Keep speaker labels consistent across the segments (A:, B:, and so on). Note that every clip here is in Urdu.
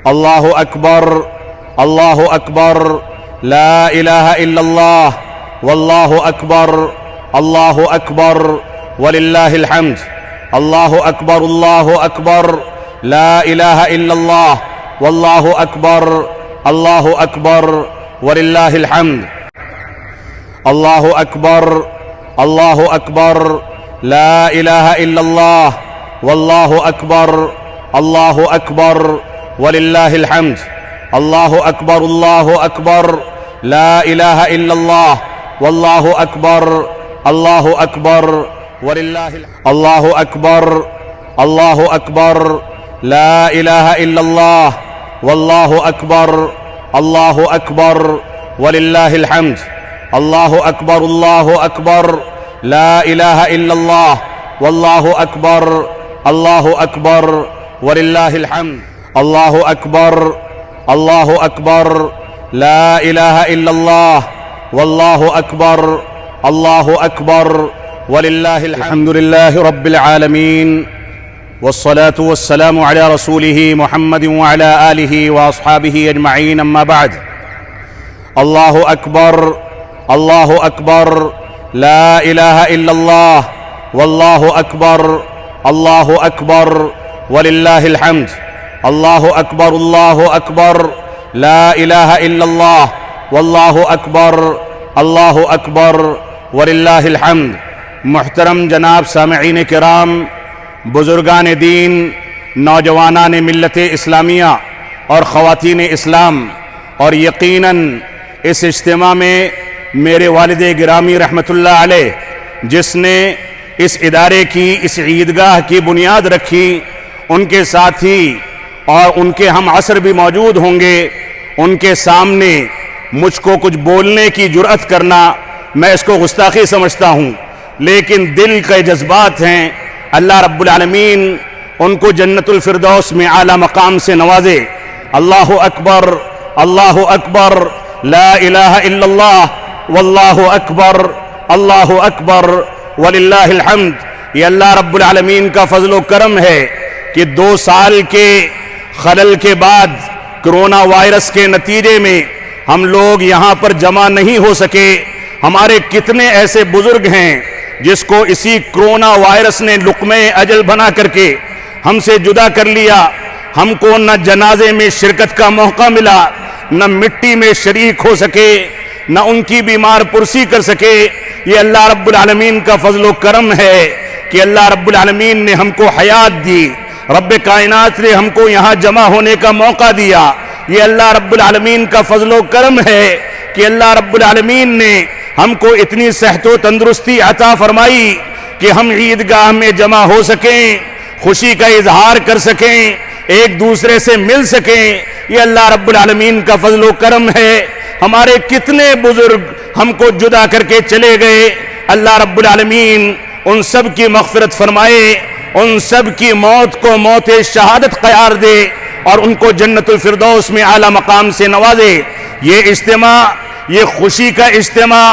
A: الله أكبر الله أكبر لا إله إلا الله والله أكبر الله أكبر ولله الحمد الله أكبر الله أكبر لا إله إلا الله والله أكبر الله أكبر ولله الحمد الله أكبر الله أكبر لا إله إلا الله والله أكبر الله أكبر ولله الحمد الله أكبر الله أكبر لا إله إلا الله والله أكبر الله أكبر ولله الله أكبر الله أكبر لا إله إلا الله والله أكبر الله أكبر ولله الحمد الله أكبر الله أكبر لا إله إلا الله والله أكبر الله أكبر ولله الحمد الله أكبر الله أكبر لا إله إلا الله والله أكبر الله أكبر ولله الحمد الحمد لله رب العالمين والصلاة والسلام على رسوله محمد وعلى آله وأصحابه أجمعين أما بعد الله أكبر الله أكبر لا إله إلا الله والله أكبر الله أكبر ولله الحمد الله أكبر الله أكبر لا إله إلا الله والله أكبر الله أكبر ولله الحمد محترم جناب سامعین کرام، بزرگان دین، نوجوانان ملت اسلامیہ اور خواتین اسلام، اور یقیناً اس اجتماع میں میرے والد گرامی رحمت اللہ علیہ جس نے اس ادارے کی اس عیدگاہ کی بنیاد رکھی، ان کے ساتھی اور ان کے ہم عصر بھی موجود ہوں گے، ان کے سامنے مجھ کو کچھ بولنے کی جرأت کرنا میں اس کو گستاخی سمجھتا ہوں، لیکن دل کے جذبات ہیں۔ اللہ رب العالمین ان کو جنت الفردوس میں اعلیٰ مقام سے نوازے۔ اللہ اکبر اللہ اکبر لا الہ الا اللہ واللہ اکبر اللہ اکبر وللہ الحمد۔ یہ اللہ رب العالمین کا فضل و کرم ہے کہ 2 سال کے خلل کے بعد کرونا وائرس کے نتیجے میں ہم لوگ یہاں پر جمع نہیں ہو سکے۔ ہمارے کتنے ایسے بزرگ ہیں جس کو اسی کرونا وائرس نے لقمہ اجل بنا کر کے ہم سے جدا کر لیا۔ ہم کو نہ جنازے میں شرکت کا موقع ملا، نہ مٹی میں شریک ہو سکے، نہ ان کی بیمار پرسی کر سکے۔ یہ اللہ رب العالمین کا فضل و کرم ہے کہ اللہ رب العالمین نے ہم کو حیات دی، رب کائنات نے ہم کو یہاں جمع ہونے کا موقع دیا۔ یہ اللہ رب العالمین کا فضل و کرم ہے کہ اللہ رب العالمین نے ہم کو اتنی صحت و تندرستی عطا فرمائی کہ ہم عیدگاہ میں جمع ہو سکیں، خوشی کا اظہار کر سکیں، ایک دوسرے سے مل سکیں۔ یہ اللہ رب العالمین کا فضل و کرم ہے۔ ہمارے کتنے بزرگ ہم کو جدا کر کے چلے گئے، اللہ رب العالمین ان سب کی مغفرت فرمائے، ان سب کی موت کو موت شہادت قرار دے اور ان کو جنت الفردوس میں اعلیٰ مقام سے نوازے۔ یہ اجتماع، یہ خوشی کا اجتماع،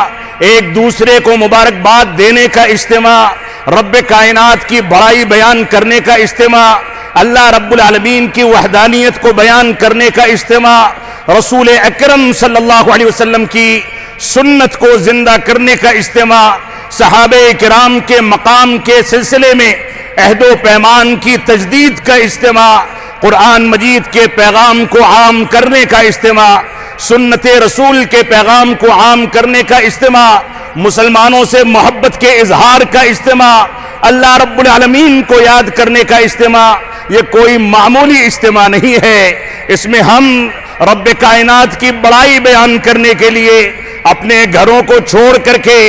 A: ایک دوسرے کو مبارکباد دینے کا اجتماع، رب کائنات کی بڑائی بیان کرنے کا اجتماع، اللہ رب العالمین کی وحدانیت کو بیان کرنے کا اجتماع، رسول اکرم صلی اللہ علیہ وسلم کی سنت کو زندہ کرنے کا اجتماع، صحابہ کرام کے مقام کے سلسلے میں عہد و پیمان کی تجدید کا اجتماع، قرآن مجید کے پیغام کو عام کرنے کا اجتماع، سنت رسول کے پیغام کو عام کرنے کا اجتماع، مسلمانوں سے محبت کے اظہار کا اجتماع، اللہ رب العالمین کو یاد کرنے کا اجتماع۔ یہ کوئی معمولی اجتماع نہیں ہے، اس میں ہم رب کائنات کی بڑائی بیان کرنے کے لیے اپنے گھروں کو چھوڑ کر کے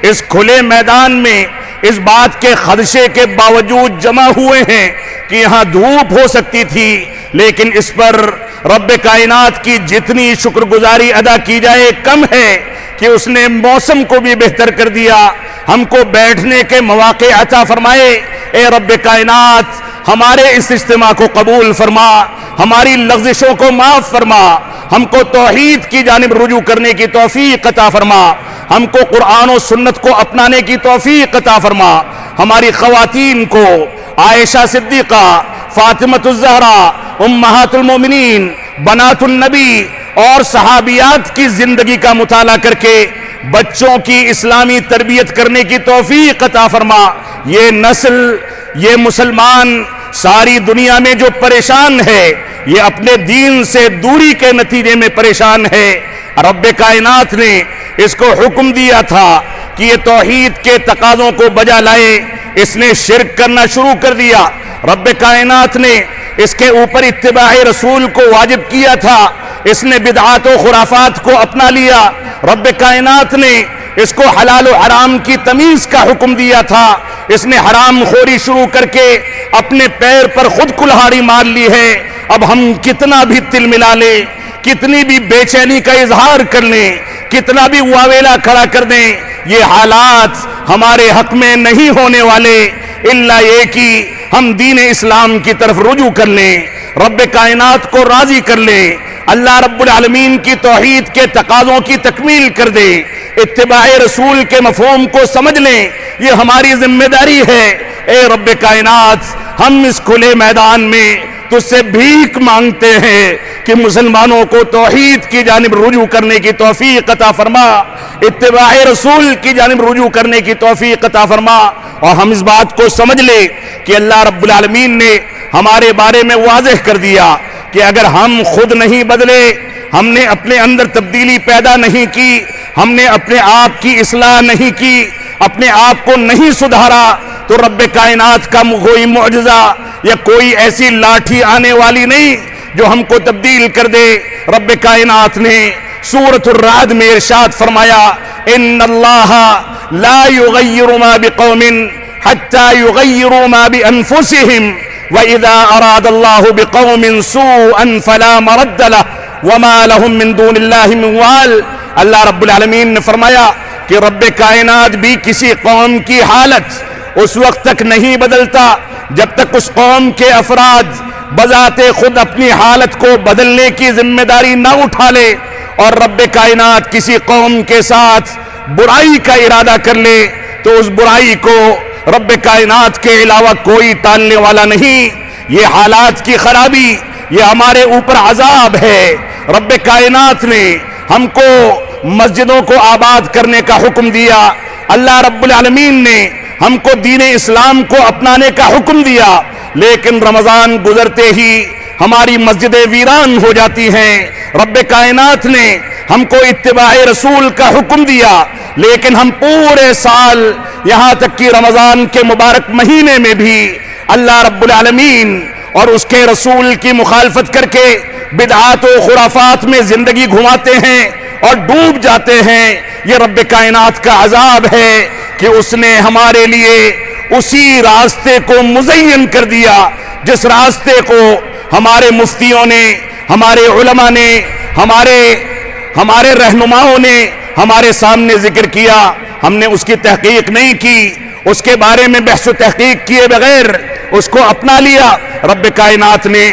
A: اس کھلے میدان میں اس بات کے خدشے کے باوجود جمع ہوئے ہیں کہ یہاں دھوپ ہو سکتی تھی، لیکن اس پر رب کائنات کی جتنی شکر گزاری ادا کی جائے کم ہے کہ اس نے موسم کو بھی بہتر کر دیا، ہم کو بیٹھنے کے مواقع عطا فرمائے۔ اے رب کائنات، ہمارے اس اجتماع کو قبول فرما، ہماری لغزشوں کو معاف فرما، ہم کو توحید کی جانب رجوع کرنے کی توفیق عطا فرما، ہم کو قرآن و سنت کو اپنانے کی توفیق عطا فرما، ہماری خواتین کو عائشہ صدیقہ، فاطمۃ الزہرا، امہات المومنین، بنات النبی اور صحابیات کی زندگی کا مطالعہ کر کے بچوں کی اسلامی تربیت کرنے کی توفیق عطا فرما۔ یہ نسل، یہ مسلمان ساری دنیا میں جو پریشان ہے، یہ اپنے دین سے دوری کے نتیجے میں پریشان ہے۔ رب کائنات نے اس کو حکم دیا تھا کہ یہ توحید کے تقاضوں کو بجا لائے، اس نے شرک کرنا شروع کر دیا۔ رب کائنات نے اس کے اوپر اتباع رسول کو واجب کیا تھا، اس نے بدعات و خرافات کو اپنا لیا۔ رب کائنات نے اس کو حلال و حرام کی تمیز کا حکم دیا تھا، اس نے حرام خوری شروع کر کے اپنے پیر پر خود کلہاڑی مار لی ہے۔ اب ہم کتنا بھی تل ملا لیں، کتنی بھی بے چینی کا اظہار کر لیں، کتنا بھی واویلا کھڑا کر دیں، یہ حالات ہمارے حق میں نہیں ہونے والے الا یہ کہ ہم دین اسلام کی طرف رجوع کر لیں، رب کائنات کو راضی کر لیں، اللہ رب العالمین کی توحید کے تقاضوں کی تکمیل کر دیں، اتباع رسول کے مفہوم کو سمجھ لیں۔ یہ ہماری ذمہ داری ہے۔ اے رب کائنات، ہم اس کھلے میدان میں تجھ سے بھیک مانگتے ہیں کہ مسلمانوں کو توحید کی جانب رجوع کرنے کی توفیق عطا فرما، اتباع رسول کی جانب رجوع کرنے کی توفیق عطا فرما۔ اور ہم اس بات کو سمجھ لیں کہ اللہ رب العالمین نے ہمارے بارے میں واضح کر دیا کہ اگر ہم خود نہیں بدلے، ہم نے اپنے اندر تبدیلی پیدا نہیں کی، ہم نے اپنے آپ کی اصلاح نہیں کی، اپنے آپ کو نہیں سدھارا، تو رب کائنات کا کوئی معجزہ یا کوئی ایسی لاٹھی آنے والی نہیں جو ہم کو تبدیل کر دے۔ رب کائنات نے سورۃ الرعد میں ارشاد فرمایا، ان اللہ لا یغیر ما بقوم حتی یغیروا ما بانفسہم وَإِذَا أَرَادَ اللَّهُ بِقَوْمٍ سُوءًا فَلَا مَرَدَّ لَهُ وَمَا لَهُم مِّن دُونِ اللَّهِ مِن وَالٍ۔ اللہ رب العالمین نے فرمایا کہ رب کائنات بھی کسی قوم کی حالت اس وقت تک نہیں بدلتا جب تک اس قوم کے افراد بذات خود اپنی حالت کو بدلنے کی ذمہ داری نہ اٹھا لے، اور رب کائنات کسی قوم کے ساتھ برائی کا ارادہ کر لے تو اس برائی کو رب کائنات کے علاوہ کوئی ٹالنے والا نہیں۔ یہ حالات کی خرابی، یہ ہمارے اوپر عذاب ہے۔ رب کائنات نے ہم کو مسجدوں کو آباد کرنے کا حکم دیا، اللہ رب العالمین نے ہم کو دین اسلام کو اپنانے کا حکم دیا، لیکن رمضان گزرتے ہی ہماری مسجدیں ویران ہو جاتی ہیں۔ رب کائنات نے ہم کو اتباع رسول کا حکم دیا، لیکن ہم پورے سال یہاں تک کہ رمضان کے مبارک مہینے میں بھی اللہ رب العالمین اور اس کے رسول کی مخالفت کر کے بدعات و خرافات میں زندگی گھماتے ہیں اور ڈوب جاتے ہیں۔ یہ رب کائنات کا عذاب ہے کہ اس نے ہمارے لیے اسی راستے کو مزین کر دیا جس راستے کو ہمارے مفتیوں نے، ہمارے علماء نے، ہمارے رہنماؤں نے ہمارے سامنے ذکر کیا۔ ہم نے اس کی تحقیق نہیں کی، اس کے بارے میں بحث و تحقیق کیے بغیر اس کو اپنا لیا۔ رب کائنات نے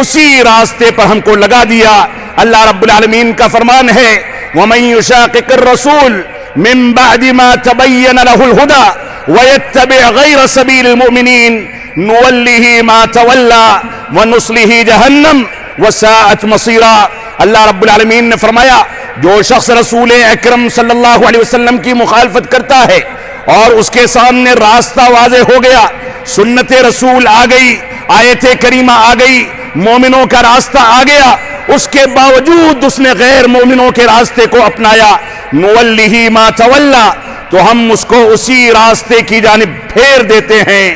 A: اسی راستے پر ہم کو لگا دیا۔ اللہ رب العالمین کا فرمان ہے، وَمَن يُشَاقِقِ الرَّسُولَ مِن بَعْدِ مَا تَبَيَّنَ لَهُ الْهُدَى وَيَتَّبِعْ غَيْرَ سَبِيلِ الْمُؤْمِنِينَ نُوَلِّهِ مَا تَوَلَّى وَنُصْلِهِ جَهَنَّمَ وَسَاءَتْ مَصِيرًا۔ اللہ رب العالمین نے فرمایا، جو شخص رسول اکرم صلی اللہ علیہ وسلم کی مخالفت کرتا ہے اور اس کے سامنے راستہ واضح ہو گیا، سنت رسول آ گئی، آیت کریمہ آ گئی، مومنوں کا راستہ آ گیا، اس کے باوجود اس نے غیر مومنوں کے راستے کو اپنایا، نُوَلِّهِ مَا تَوَلَّى، تو ہم اس کو اسی راستے کی جانب پھیر دیتے ہیں،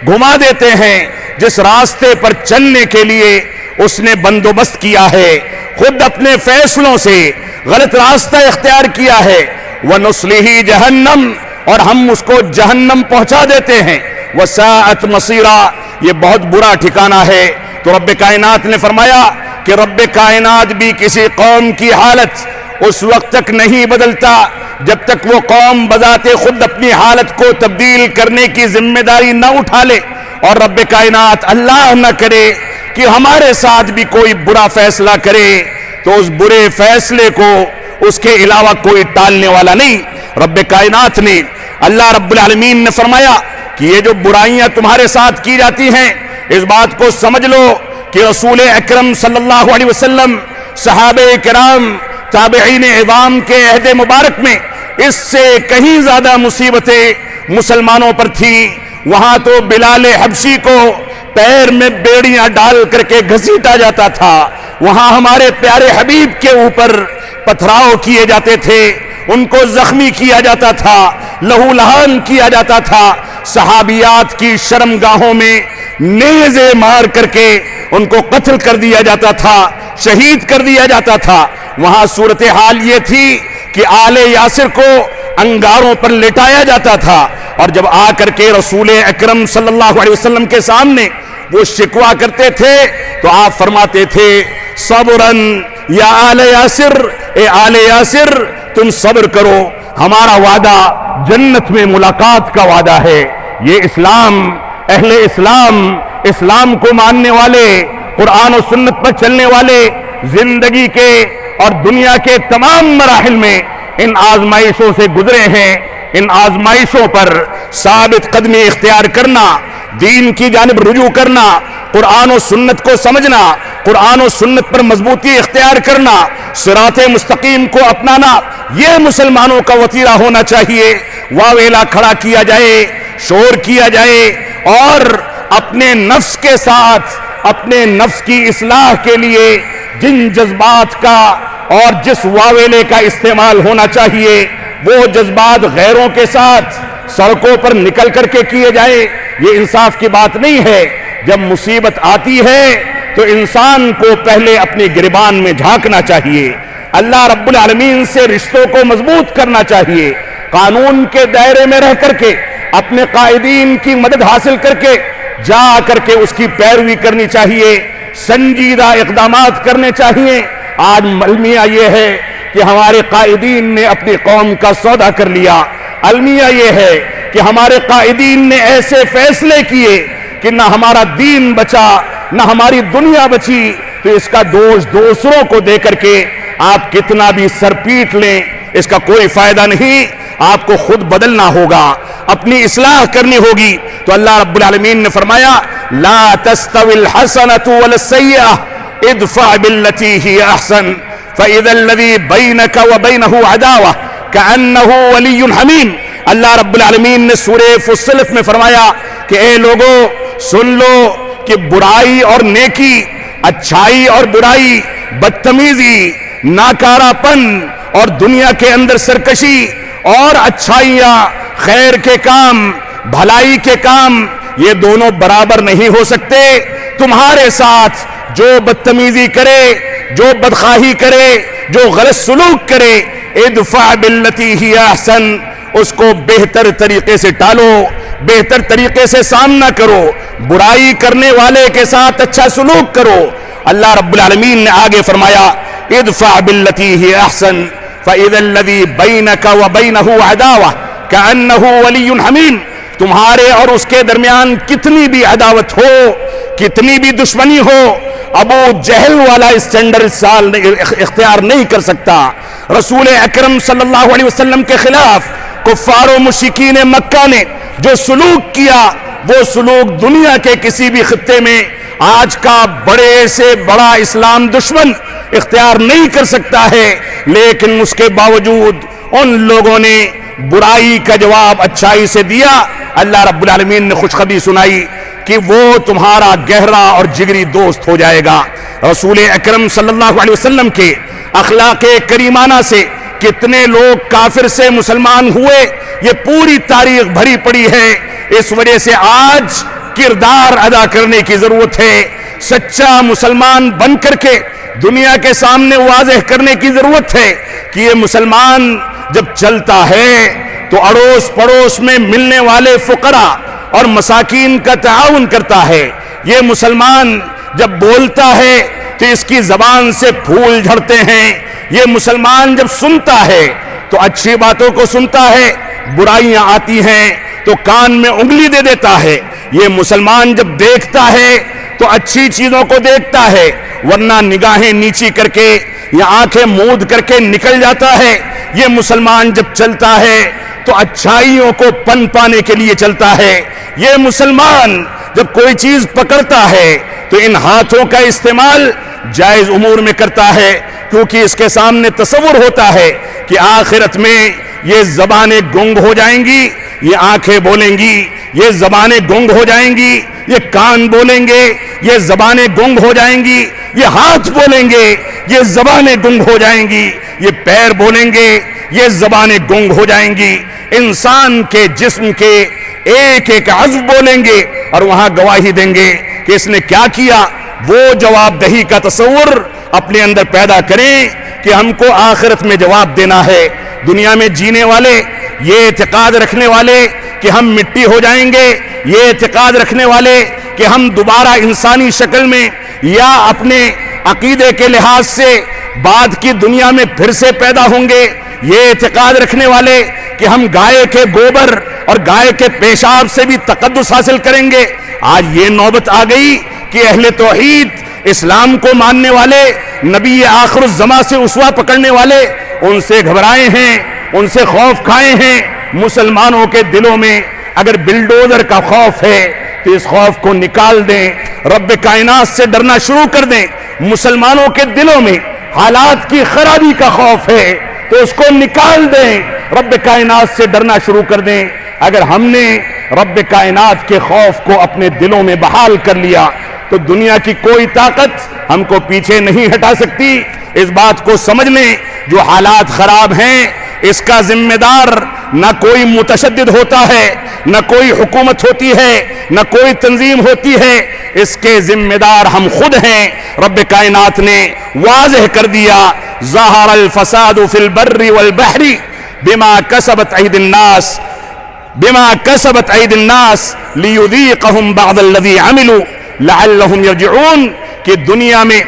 A: گھما دیتے ہیں جس راستے پر چلنے کے لیے اس نے بندوبست کیا ہے، خود اپنے فیصلوں سے غلط راستہ اختیار کیا ہے۔ وَنُصْلِهِ جَهَنَّمَ، اور ہم اس کو جہنم پہنچا دیتے ہیں۔ وَسَاءَتْ مَصِيرًا، یہ بہت برا ٹھکانہ ہے۔ تو رب کائنات نے فرمایا کہ رب کائنات بھی کسی قوم کی حالت اس وقت تک نہیں بدلتا جب تک وہ قوم بذات خود اپنی حالت کو تبدیل کرنے کی ذمہ داری نہ اٹھا لے، اور رب کائنات اللہ نہ کرے کہ ہمارے ساتھ بھی کوئی برا فیصلہ کرے تو اس برے فیصلے کو اس کے علاوہ کوئی ٹالنے والا نہیں۔ رب کائنات نے، اللہ رب العالمین نے فرمایا کہ یہ جو برائیاں تمہارے ساتھ کی جاتی ہیں، اس بات کو سمجھ لو کہ رسول اکرم صلی اللہ علیہ وسلم، صحابہ کرام، تابعین عظام کے عہد مبارک میں اس سے کہیں زیادہ مصیبتیں مسلمانوں پر تھیں۔ وہاں تو بلال حبشی کو پیر میں بیڑیاں ڈال کر کے گھسیٹا جاتا تھا، وہاں ہمارے پیارے حبیب کے اوپر پتھراؤ کیے جاتے تھے، ان کو زخمی کیا جاتا تھا، لہو لہان کیا جاتا تھا، صحابیات کی شرمگاہوں میں نیزے مار کر کے ان کو قتل کر دیا جاتا تھا، شہید کر دیا جاتا تھا۔ وہاں صورتحال یہ تھی کہ آل یاسر کو انگاروں پر لٹایا جاتا تھا، اور جب آ کر کے رسول اکرم صلی اللہ علیہ وسلم کے سامنے وہ شکوا کرتے تھے تو آپ فرماتے تھے صبرن یا آل یاسر، اے آل یاسر تم صبر کرو، ہمارا وعدہ جنت میں ملاقات کا وعدہ ہے۔ یہ اسلام، اہل اسلام، اسلام کو ماننے والے، قرآن و سنت پر چلنے والے، زندگی کے اور دنیا کے تمام مراحل میں ان آزمائشوں سے گزرے ہیں۔ ان آزمائشوں پر ثابت قدمی اختیار کرنا، دین کی جانب رجوع کرنا، قرآن و سنت کو سمجھنا، قرآن و سنت پر مضبوطی اختیار کرنا، صراط مستقیم کو اپنانا، یہ مسلمانوں کا وتیرہ ہونا چاہیے۔ واویلا کھڑا کیا جائے، شور کیا جائے، اور اپنے نفس کے ساتھ، اپنے نفس کی اصلاح کے لیے جن جذبات کا اور جس واویلے کا استعمال ہونا چاہیے، وہ جذبات غیروں کے ساتھ سڑکوں پر نکل کر کے کیے جائے، یہ انصاف کی بات نہیں ہے۔ جب مصیبت آتی ہے تو انسان کو پہلے اپنے گریبان میں جھانکنا چاہیے، اللہ رب العالمین سے رشتوں کو مضبوط کرنا چاہیے، قانون کے دائرے میں رہ کر کے اپنے قائدین کی مدد حاصل کر کے جا کر کے اس کی پیروی کرنی چاہیے، سنجیدہ اقدامات کرنے چاہیے۔ آج المیہ یہ ہے کہ ہمارے قائدین نے اپنی قوم کا سودا کر لیا، المیہ یہ ہے کہ ہمارے قائدین نے ایسے فیصلے کیے کہ نہ ہمارا دین بچا نہ ہماری دنیا بچی، تو اس کا دوش دوسروں کو دے کر کے آپ کتنا بھی سر پیٹ لیں اس کا کوئی فائدہ نہیں، آپ کو خود بدلنا ہوگا، اپنی اصلاح کرنی ہوگی۔ تو اللہ رب العالمین نے فرمایا لا تستوی الحسنۃ ولا السیئۃ ادفع بالتي هي احسن فاذا الذي بينك وبينه عداوة كأنه ولي حمیم۔ اللہ رب العالمین نے سورہ فصلت میں فرمایا کہ اے لوگو سن لو کہ برائی اور نیکی، اچھائی اور برائی، بدتمیزی، ناکارہ پن اور دنیا کے اندر سرکشی، اور اچھائیاں، خیر کے کام، بھلائی کے کام، یہ دونوں برابر نہیں ہو سکتے۔ تمہارے ساتھ جو بدتمیزی کرے، جو بدخواہی کرے، جو غلط سلوک کرے، ادفع باللتی ہی احسن، اس کو بہتر طریقے سے ٹالو، بہتر طریقے سے سامنا کرو، برائی کرنے والے کے ساتھ اچھا سلوک کرو۔ اللہ رب العالمین نے آگے فرمایا ادفع باللتی ہی احسن فاذا الذی بینک وبینہ عداوہ کأنہ ولی حمیم۔ تمہارے اور اس کے درمیان کتنی بھی عداوت ہو، کتنی بھی دشمنی ہو، ابو جہل والا اسٹینڈرڈ اختیار نہیں کر سکتا۔ رسول اکرم صلی اللہ علیہ وسلم کے خلاف کفار و مشرکین مکہ نے جو سلوک کیا، وہ سلوک دنیا کے کسی بھی خطے میں آج کا بڑے سے بڑا اسلام دشمن اختیار نہیں کر سکتا ہے، لیکن اس کے باوجود ان لوگوں نے برائی کا جواب اچھائی سے دیا۔ اللہ رب العالمین نے خوشخبری سنائی کہ وہ تمہارا گہرا اور جگری دوست ہو جائے گا۔ رسول اکرم صلی اللہ علیہ وسلم کے اخلاق کریمانہ سے کتنے لوگ کافر سے مسلمان ہوئے، یہ پوری تاریخ بھری پڑی ہے۔ اس وجہ سے آج کردار ادا کرنے کی ضرورت ہے، سچا مسلمان بن کر کے دنیا کے سامنے واضح کرنے کی ضرورت ہے کہ یہ مسلمان جب چلتا ہے تو اڑوس پڑوس میں ملنے والے فقراء اور مساکین کا تعاون کرتا ہے۔ یہ مسلمان جب بولتا ہے تو اس کی زبان سے پھول جھڑتے ہیں۔ یہ مسلمان جب سنتا ہے تو اچھی باتوں کو سنتا ہے، برائیاں آتی ہیں تو کان میں انگلی دے دیتا ہے۔ یہ مسلمان جب دیکھتا ہے تو اچھی چیزوں کو دیکھتا ہے، ورنہ نگاہیں نیچی کر کے یا آنکھیں مود کر کے نکل جاتا ہے۔ یہ مسلمان جب چلتا ہے تو اچھائیوں کو پن پانے کے لیے چلتا ہے۔ یہ مسلمان جب کوئی چیز پکڑتا ہے تو ان ہاتھوں کا استعمال جائز امور میں کرتا ہے، کیونکہ اس کے سامنے تصور ہوتا ہے کہ آخرت میں یہ زبانیں گنگ ہو جائیں گی، یہ آنکھیں بولیں گی، یہ زبانیں گنگ ہو جائیں گی، یہ کان بولیں گے، یہ زبانیں گنگ ہو جائیں گی، یہ ہاتھ بولیں گے، یہ زبانیں گنگ ہو جائیں گی، یہ پیر بولیں گے، یہ زبانیں گنگ ہو جائیں گی۔ انسان کے جسم کے ایک ایک عضو بولیں گے اور وہاں گواہی دیں گے کہ اس نے کیا کیا۔ وہ جواب دہی کا تصور اپنے اندر پیدا کریں کہ ہم کو آخرت میں جواب دینا ہے۔ دنیا میں جینے والے یہ اعتقاد رکھنے والے کہ ہم مٹی ہو جائیں گے، یہ اعتقاد رکھنے والے کہ ہم دوبارہ انسانی شکل میں یا اپنے عقیدے کے لحاظ سے بعد کی دنیا میں پھر سے پیدا ہوں گے، یہ اعتقاد رکھنے والے کہ ہم گائے کے گوبر اور گائے کے پیشاب سے بھی تقدس حاصل کریں گے۔ آج یہ نوبت آ گئی کہ اہل توحید، اسلام کو ماننے والے، نبی آخر الزماں سے اسوہ پکڑنے والے ان سے گھبرائے ہیں، ان سے خوف کھائے ہیں۔ مسلمانوں کے دلوں میں اگر بلڈوزر کا خوف ہے تو اس خوف کو نکال دیں، رب کائنات سے ڈرنا شروع کر دیں۔ مسلمانوں کے دلوں میں حالات کی خرابی کا خوف ہے تو اس کو نکال دیں، رب کائنات سے ڈرنا شروع کر دیں۔ اگر ہم نے رب کائنات کے خوف کو اپنے دلوں میں بحال کر لیا تو دنیا کی کوئی طاقت ہم کو پیچھے نہیں ہٹا سکتی۔ اس بات کو سمجھ لیں، جو حالات خراب ہیں اس کا ذمہ دار نہ کوئی متشدد ہوتا ہے، نہ کوئی حکومت ہوتی ہے، نہ کوئی تنظیم ہوتی ہے، اس کے ذمہ دار ہم خود ہیں۔ رب کائنات نے واضح کر دیا، ظہر الفساد فی البر والبحر بما کسبت ایدی الناس لیذیقہم بعض الذی عملوا لعلہم یرجعون، کہ دنیا میں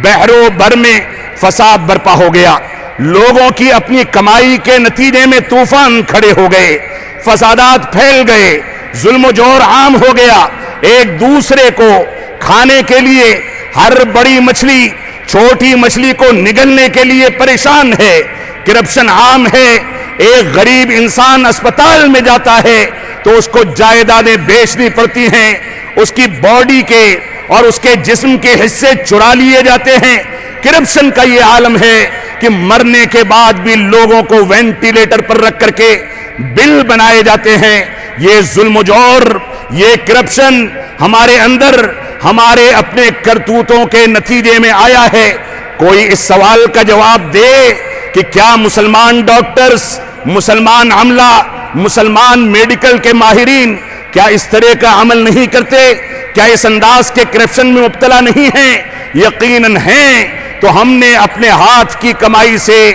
A: بحر و بر میں فساد برپا ہو گیا، لوگوں کی اپنی کمائی کے نتیجے میں طوفان کھڑے ہو گئے، فسادات پھیل گئے، ظلم و جور عام ہو گیا، ایک دوسرے کو کھانے کے لیے ہر بڑی مچھلی چھوٹی مچھلی کو نگلنے کے لیے پریشان ہے، کرپشن عام ہے۔ ایک غریب انسان اسپتال میں جاتا ہے تو اس کو جائیدادیں بیچنی پڑتی ہیں، اس کی باڈی کے اور اس کے جسم کے حصے چرا لیے جاتے ہیں۔ کرپشن کا یہ عالم ہے کہ مرنے کے بعد بھی لوگوں کو وینٹیلیٹر پر رکھ کر کے بل بنائے جاتے ہیں۔ یہ ظلم و جور، یہ کرپشن ہمارے اندر ہمارے اپنے کرتوتوں کے نتیجے میں آیا ہے۔ کوئی اس سوال کا جواب دے کہ کیا مسلمان ڈاکٹرز، مسلمان عملہ، مسلمان میڈیکل کے ماہرین کیا اس طرح کا عمل نہیں کرتے؟ کیا اس انداز کے کرپشن میں مبتلا نہیں ہیں؟ یقیناً ہیں۔ تو ہم نے اپنے ہاتھ کی کمائی سے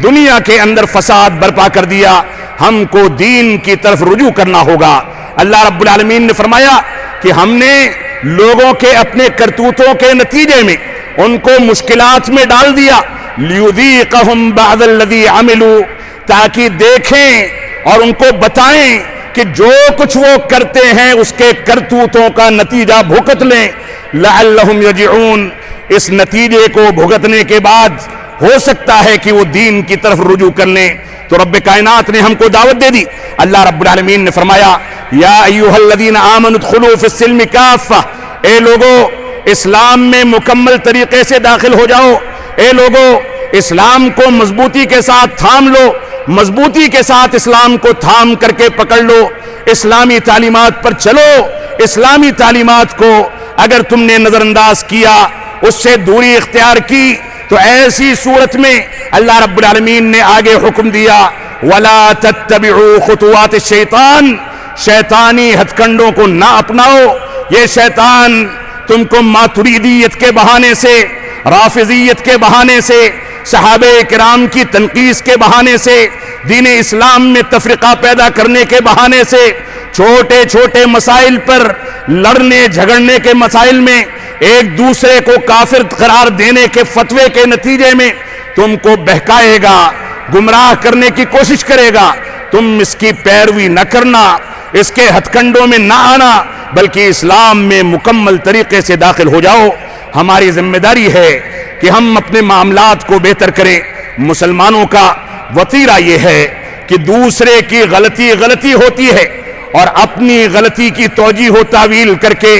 A: دنیا کے اندر فساد برپا کر دیا، ہم کو دین کی طرف رجوع کرنا ہوگا۔ اللہ رب العالمین نے فرمایا کہ ہم نے لوگوں کے اپنے کرتوتوں کے نتیجے میں ان کو مشکلات میں ڈال دیا، لیذیقہم بعض الذی عملوا، تاکہ دیکھیں اور ان کو بتائیں کہ جو کچھ وہ کرتے ہیں اس کے کرتوتوں کا نتیجہ بھگت لیں، لعلہم یرجعون۔ اس نتیجے کو بھگتنے کے بعد ہو سکتا ہے کہ وہ دین کی طرف رجوع کر لیں۔ تو رب کائنات نے ہم کو دعوت دے دی۔ اللہ رب العالمین نے فرمایا، یا ایھا الذین آمنوا ادخلوا فی السلم کافہ، اے لوگو اسلام میں مکمل طریقے سے داخل ہو جاؤ، اے لوگو اسلام کو مضبوطی کے ساتھ تھام لو، مضبوطی کے ساتھ اسلام کو تھام کر کے پکڑ لو، اسلامی تعلیمات پر چلو۔ اسلامی تعلیمات کو اگر تم نے نظر انداز کیا، اس سے دوری اختیار کی، تو ایسی صورت میں اللہ رب العالمین نے آگے حکم دیا، وَلَا تَتَّبِعُوا خُطُوَاتِ الشَّيْطَانِ، شیطانی ہتھ کنڈوں کو نہ اپناؤ۔ یہ شیطان تم کو ماتریدیت کے بہانے سے، رافضیت کے بہانے سے، صحابہ کرام کی تنقیص کے بہانے سے، دین اسلام میں تفرقہ پیدا کرنے کے بہانے سے، چھوٹے چھوٹے مسائل پر لڑنے جھگڑنے کے مسائل میں ایک دوسرے کو کافر قرار دینے کے فتوے کے نتیجے میں تم کو بہکائے گا، گمراہ کرنے کی کوشش کرے گا۔ تم اس کی پیروی نہ کرنا، اس کے ہتھ کنڈوں میں نہ آنا، بلکہ اسلام میں مکمل طریقے سے داخل ہو جاؤ۔ ہماری ذمہ داری ہے کہ ہم اپنے معاملات کو بہتر کریں۔ مسلمانوں کا وتیرہ یہ ہے کہ دوسرے کی غلطی ہوتی ہے اور اپنی غلطی کی توجیہ و تعویل کر کے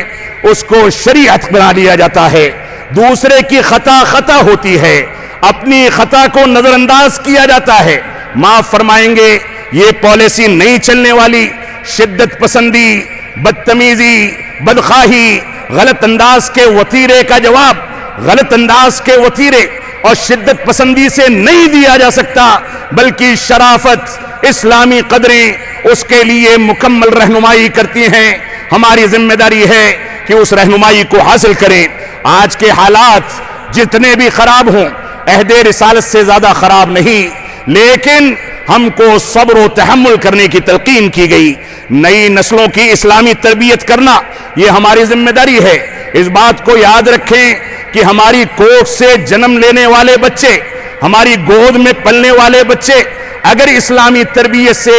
A: اس کو شریعت بنا لیا جاتا ہے۔ دوسرے کی خطا خطا ہوتی ہے، اپنی خطا کو نظر انداز کیا جاتا ہے۔ معاف فرمائیں گے، یہ پالیسی نہیں چلنے والی۔ شدت پسندی، بدتمیزی، بدخواہی، غلط انداز کے وتیرے کا جواب غلط انداز کے وتیرے اور شدت پسندی سے نہیں دیا جا سکتا، بلکہ شرافت، اسلامی قدریں اس کے لیے مکمل رہنمائی کرتی ہیں۔ ہماری ذمہ داری ہے کہ اس رہنمائی کو حاصل کریں۔ آج کے حالات جتنے بھی خراب ہوں، عہد رسالت سے زیادہ خراب نہیں، لیکن ہم کو صبر و تحمل کرنے کی تلقین کی گئی۔ نئی نسلوں کی اسلامی تربیت کرنا یہ ہماری ذمہ داری ہے۔ اس بات کو یاد رکھیں کہ ہماری کوکھ سے جنم لینے والے بچے، ہماری گود میں پلنے والے بچے اگر اسلامی تربیت سے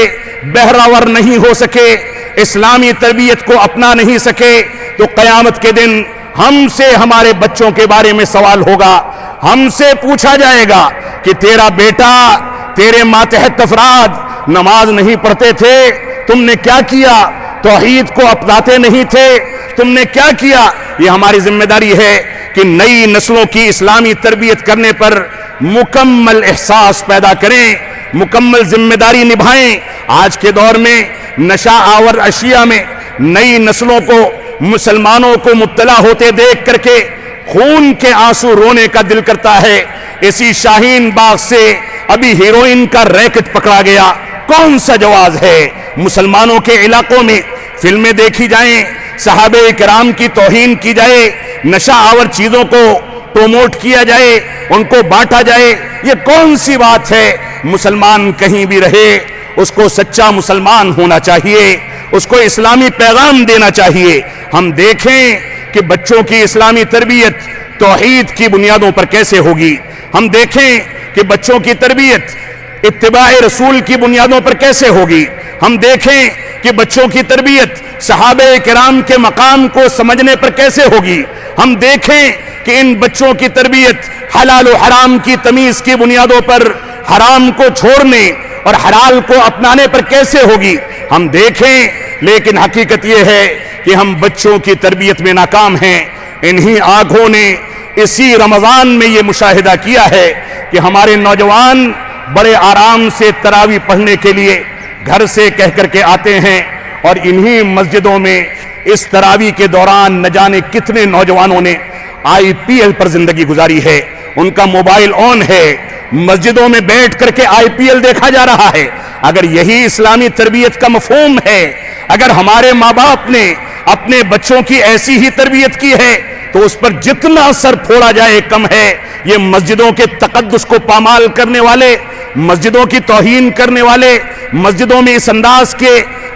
A: بہراور نہیں ہو سکے، اسلامی تربیت کو اپنا نہیں سکے، تو قیامت کے دن ہم سے ہمارے بچوں کے بارے میں سوال ہوگا۔ ہم سے پوچھا جائے گا کہ تیرا بیٹا، تیرے ماتحت افراد نماز نہیں پڑھتے تھے، تم نے کیا کیا؟ توحید کو اپناتے نہیں تھے، تم نے کیا کیا؟ یہ ہماری ذمہ داری ہے کہ نئی نسلوں کی اسلامی تربیت کرنے پر مکمل احساس پیدا کریں، مکمل ذمہ داری نبھائیں۔ آج کے دور میں نشہ آور اشیاء میں نئی نسلوں کو، مسلمانوں کو مبتلا ہوتے دیکھ کر کے خون کے آنسو رونے کا دل کرتا ہے۔ اسی شاہین باغ سے ابھی ہیروئن کا ریکٹ پکڑا گیا، کون سا جواز ہے؟ مسلمانوں کے علاقوں میں فلمیں دیکھی جائیں، صحابہ کرام کی توہین کی جائے، نشہ آور چیزوں کو پروموٹ کیا جائے، ان کو بانٹا جائے، یہ کون سی بات ہے؟ مسلمان کہیں بھی رہے، اس کو سچا مسلمان ہونا چاہیے، اس کو اسلامی پیغام دینا چاہیے۔ ہم دیکھیں کہ بچوں کی اسلامی تربیت توحید کی بنیادوں پر کیسے ہوگی، ہم دیکھیں کہ بچوں کی تربیت اتباع رسول کی بنیادوں پر کیسے ہوگی، ہم دیکھیں کہ بچوں کی تربیت صحابہ کرام کے مقام کو سمجھنے پر کیسے ہوگی، ہم دیکھیں کہ ان بچوں کی تربیت حلال و حرام کی تمیز کی بنیادوں پر حرام کو چھوڑنے اور حلال کو اپنانے پر کیسے ہوگی، ہم دیکھیں۔ لیکن حقیقت یہ ہے کہ ہم بچوں کی تربیت میں ناکام ہیں۔ انہی آنکھوں نے اسی رمضان میں یہ مشاہدہ کیا ہے کہ ہمارے نوجوان بڑے آرام سے تراویح پڑھنے کے لیے گھر سے کہہ کر کے آتے ہیں، اور انہی مسجدوں میں اس تراویح کے دوران نہ جانے کتنے نوجوانوں نے IPL پر زندگی گزاری ہے۔ ان کا موبائل آن ہے، مسجدوں میں بیٹھ کر کے IPL دیکھا جا رہا ہے۔ اگر یہی اسلامی تربیت کا مفہوم ہے، اگر ہمارے ماں باپ نے اپنے بچوں کی ایسی ہی تربیت کی ہے، تو اس پر جتنا سر پھوڑا جائے کم ہے۔ یہ مسجدوں کے تقدس کو پامال کرنے والے، مسجدوں کی توہین کرنے والے، مسجدوں میں اس انداز کے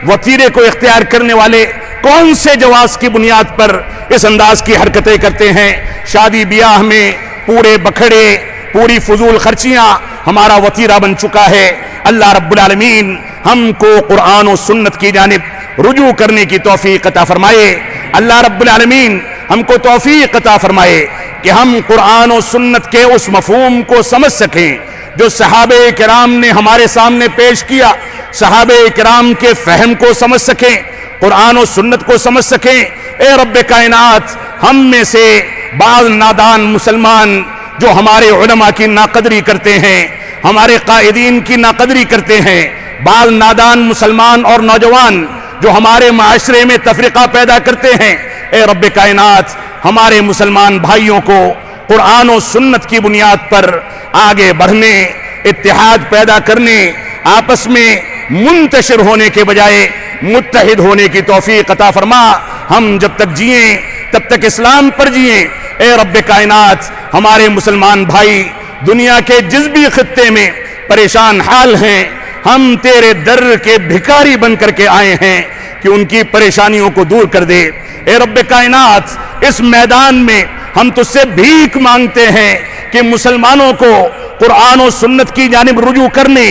A: وتیرے کو اختیار کرنے والے کون سے جواز کی بنیاد پر اس انداز کی حرکتیں کرتے ہیں؟ شادی بیاہ میں پورے بکھڑے، پوری فضول خرچیاں ہمارا وتیرہ بن چکا ہے۔ اللہ رب العالمین ہم کو قرآن و سنت کی جانب رجوع کرنے کی توفیق عطا فرمائے۔ اللہ رب العالمین ہم کو توفیق عطا فرمائے کہ ہم قرآن و سنت کے اس مفہوم کو سمجھ سکیں جو صحابہ کرام نے ہمارے سامنے پیش کیا، صحابہ کرام کے فہم کو سمجھ سکیں، قرآن و سنت کو سمجھ سکیں۔ اے رب کائنات، ہم میں سے بعض نادان مسلمان جو ہمارے علماء کی ناقدری کرتے ہیں، ہمارے قائدین کی ناقدری کرتے ہیں، بعض نادان مسلمان اور نوجوان جو ہمارے معاشرے میں تفرقہ پیدا کرتے ہیں، اے رب کائنات ہمارے مسلمان بھائیوں کو قرآن و سنت کی بنیاد پر آگے بڑھنے، اتحاد پیدا کرنے، آپس میں منتشر ہونے کے بجائے متحد ہونے کی توفیق عطا فرما۔ ہم جب تک جئیں تب تک اسلام پر جئیں۔ اے رب کائنات ہمارے مسلمان بھائی دنیا کے جس بھی خطے میں پریشان حال ہیں، ہم تیرے در کے بھکاری بن کر کے آئے ہیں کہ ان کی پریشانیوں کو دور کر دے۔ اے رب کائنات اس میدان میں ہم تجھ سے بھیک مانگتے ہیں کہ مسلمانوں کو قرآن و سنت کی جانب رجوع کرنے،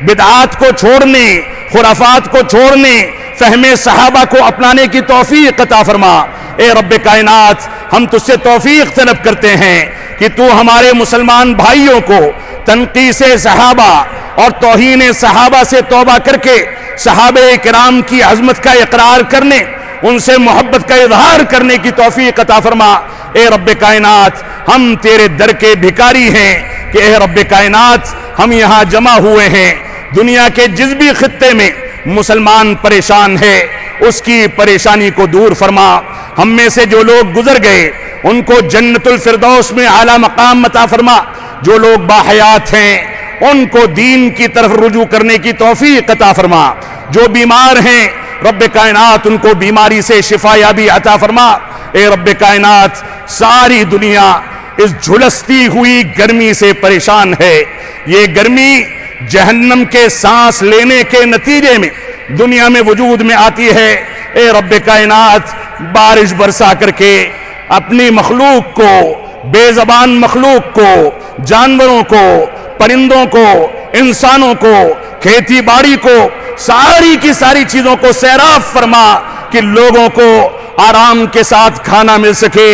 A: بدعات کو چھوڑنے، خرافات کو چھوڑنے، فہم صحابہ کو اپنانے کی توفیق عطا فرما۔ اے رب کائنات ہم تجھ سے توفیق طلب کرتے ہیں کہ تو ہمارے مسلمان بھائیوں کو تنقیص صحابہ اور توہین صحابہ سے توبہ کر کے صحابہ کرام کی عظمت کا اقرار کرنے، ان سے محبت کا اظہار کرنے کی توفیق عطا فرما۔ اے رب کائنات، ہم تیرے در کے بھکاری ہیں کہ اے رب کائنات ہم یہاں جمع ہوئے ہیں، دنیا کے جس بھی خطے میں مسلمان پریشان ہے اس کی پریشانی کو دور فرما۔ ہم میں سے جو لوگ گزر گئے ان کو جنت الفردوس میں اعلیٰ مقام عطا فرما، جو لوگ باحیات ہیں ان کو دین کی طرف رجوع کرنے کی توفیق عطا فرما، جو بیمار ہیں رب کائنات ان کو بیماری سے شفا یابی عطا فرما۔ اے رب کائنات، ساری دنیا اس جھلستی ہوئی گرمی سے پریشان ہے، یہ گرمی جہنم کے سانس لینے کے نتیجے میں دنیا میں وجود میں آتی ہے۔ اے رب کائنات، بارش برسا کر کے اپنی مخلوق کو، بے زبان مخلوق کو، جانوروں کو، پرندوں کو، انسانوں کو، کھیتی باڑی کو، ساری کی ساری چیزوں کو سیراب فرما کہ لوگوں کو آرام کے ساتھ کھانا مل سکے،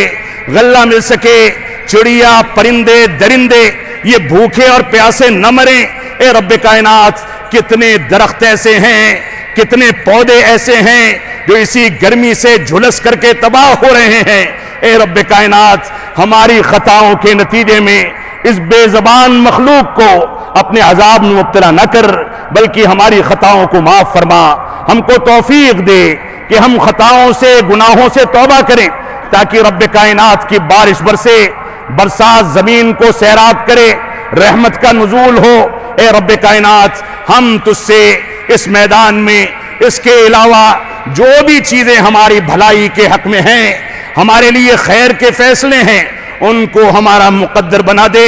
A: غلہ مل سکے، چڑیا، پرندے، درندے یہ بھوکے اور پیاسے نہ مریں۔ اے رب کائنات، کتنے درخت ایسے ہیں، کتنے پودے ایسے ہیں جو اسی گرمی سے جھلس کر کے تباہ ہو رہے ہیں۔ اے رب کائنات، ہماری خطاؤں کے نتیجے میں اس بے زبان مخلوق کو اپنے عذاب میں مبتلا نہ کر، بلکہ ہماری خطاؤں کو معاف فرما، ہم کو توفیق دے کہ ہم خطاؤں سے، گناہوں سے توبہ کریں، تاکہ رب کائنات کی بارش برسے، برسات زمین کو سیراب کرے، رحمت کا نزول ہو۔ اے رب کائنات، ہم تجھ سے اس میدان میں اس کے علاوہ جو بھی چیزیں ہماری بھلائی کے حق میں ہیں، ہمارے لیے خیر کے فیصلے ہیں، ان کو ہمارا مقدر بنا دے۔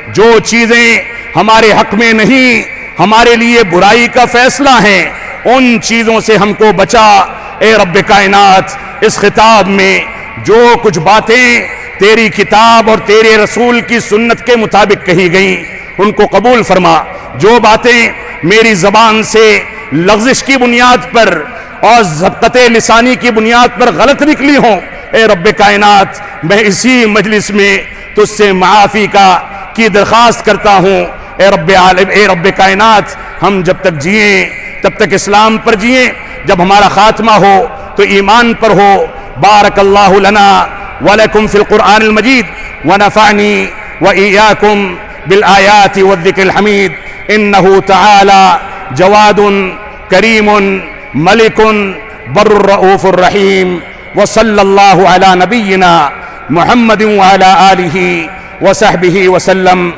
A: جو چیزیں ہمارے حق میں نہیں، ہمارے لیے برائی کا فیصلہ ہیں، ان چیزوں سے ہم کو بچا۔ اے رب کائنات، اس خطاب میں جو کچھ باتیں تیری کتاب اور تیرے رسول کی سنت کے مطابق کہی گئیں ان کو قبول فرما۔ جو باتیں میری زبان سے لغزش کی بنیاد پر اور ضبط لسانی کی بنیاد پر غلط نکلی ہوں، اے رب کائنات، میں اسی مجلس میں تجھ سے معافی کی درخواست کرتا ہوں۔ اے رب کائنات، ہم جب تک جئیں تب تک اسلام پر جئیں، جب ہمارا خاتمہ ہو تو ایمان پر ہو۔ بارک اللہ لنا ولکم فی القرآن المجید ونفعنی وإیاکم بالآیات والذکر الحمید، انہ تعالی جواد کریم ملک بر الرؤوف الرحیم، وصلی اللہ علی نبینا محمد وعلی آلہ وصحبہ وسلم۔